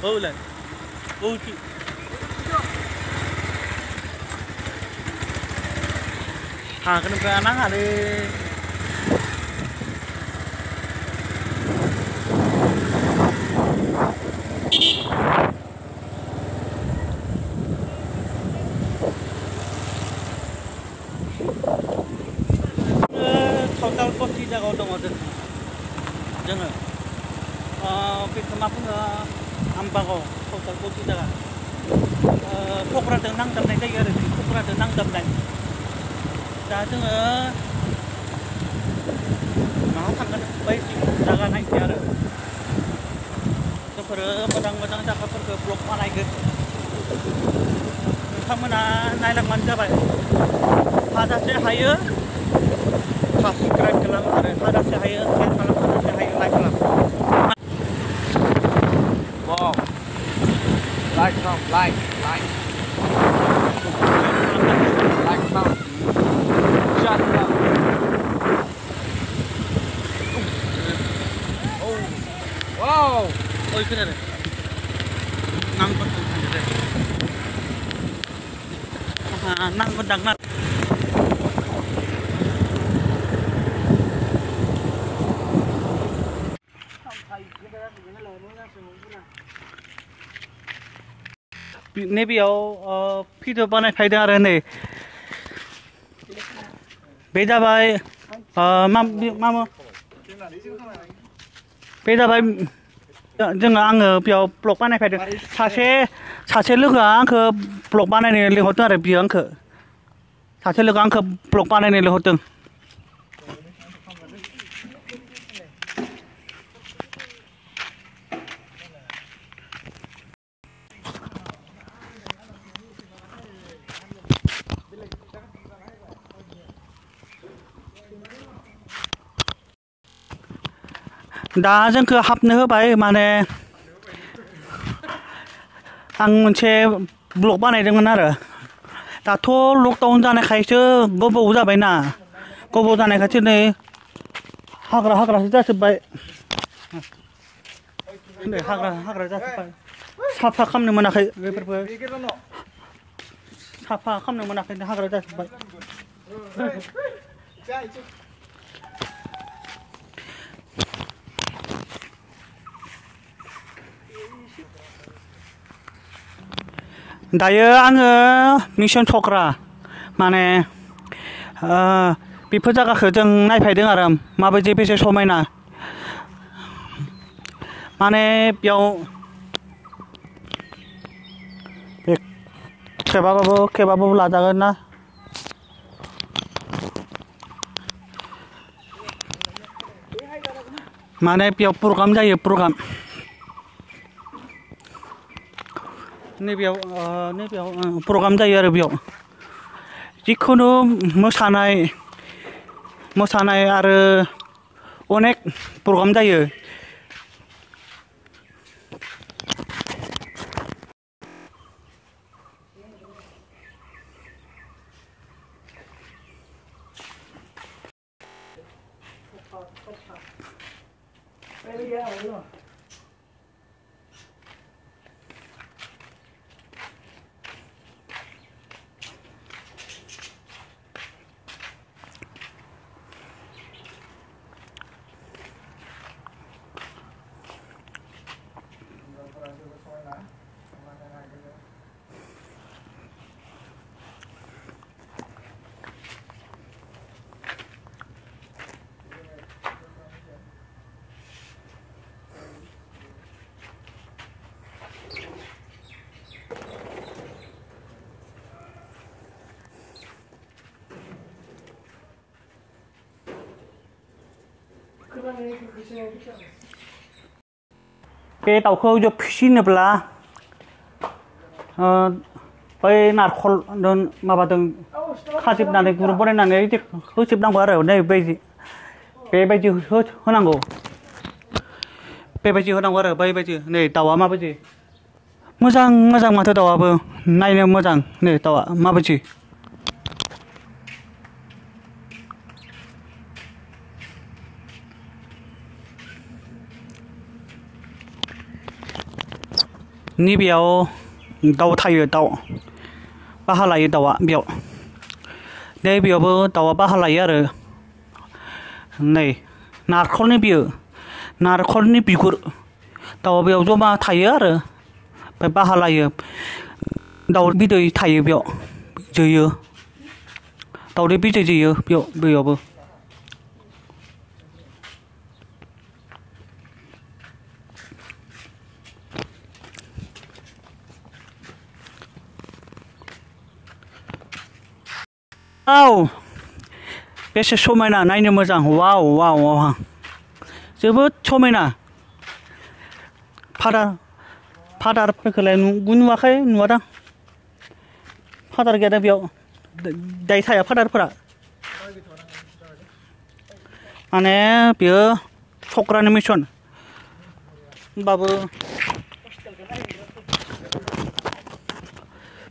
là chị cái nắng à đi total cost jaga dong ada jangan Pitama pun ambago total cost jaga pokra dengan dam naik jaga ada pokra dengan dam naik dah jangan mau tanggal baik jaga naik jaga seperti padang-padang jaga pergi blok mana itu kamu naik lang manja baik ada sih higher subscribe kelam ada sih higher kalau ada sih higher like kelam wow like không like không shut up oh wow ôi cái này năng con năng con đằng mặt 네비요 피드 번에 파이드하려네 베다바이 마마 베다바이 जोङो आङो बेयाव blog बानायफैदों सासे लोगोआ आंखौ blog बानायनो लिंहरदों आरो बियो आंखौ सासे लोगोआ आंखौ ब्लग बानायनो लिंहरदों दा जोंखौ हाबनो होबाय माने आं मोनसे ब्लग बानायदोंमोन आरो दाथ' लकडाउन जानायखायसो गोबाव जाबायना गोबाव जानायखायसो नै हाग्रासो जाजोबबाय नै हाग्रा जाजोबबाय साफा खालामनो मोनाखै बेफोरबो साफा खालामनो मोनाखै हाग्रा जाजोबबाय दायो आङो मिशन सग्रा माने बेफोर जायगाखौ जों नायफैदों आरो माबायदि बेसे समायना माने बेयाव खेबाबाबो लाजागोन ना माने बेयाव प्रग्राम जायो प्रग्राम नैबेयाव प्रग्राम जायो आरो बेयाव जिखुनु मोसानाय आरो अनेक प्रग्राम जायो बे दाउखौ जो फिसिनोब्ला बै नारखल माबादों खाजोबनानै गुरुं बनायनानै होजोबनांगौ आरो नै बेबायदि होनांगौ बेबायदि होनांगौ आरो बेबायदि नै दाउआ माबायदि मोजां माथो दाउआबो नायनो मोजां नै दाउआ माबायदि नैबेयाव दाउ थायो दाउ बाहा लायो दाउआ बेयाव नैबेयावबो दाउआ बाहा लायो आरो नै नारखलनि बियो नारखलनि बिगुर दाउआ बेयाव जमा थायो आरो ओमफ्राय बाहा लायो दाउ बिदै थायो बेयाव जोयो दाउदै बिदै जोयो बेयावबो वाव बेसे समायना नायनो मोजां वाव वाव वाव जोबोद समायना फादारफोरखौलाय नुवाखै नुवादां फादार गैया बेयाव दायो थाया फादारफोरा माने बेयो सक्रानि मिसन होमबाबो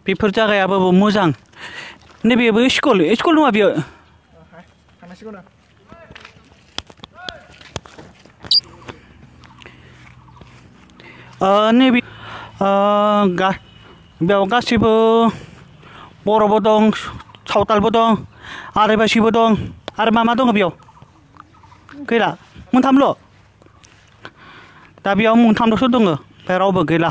बेफोर जायगायाबो मोजां नैबेबो स्कुल नङा बेयो नैबे बेयाव गासिबो बर'बो दं सावतालबो दं आदिबासिबो दं आरो मा दङ बेयाव गैला मोनथामल' दा बेयाव मोनथामल'सो दङ ओमफ्राय रावबो गैला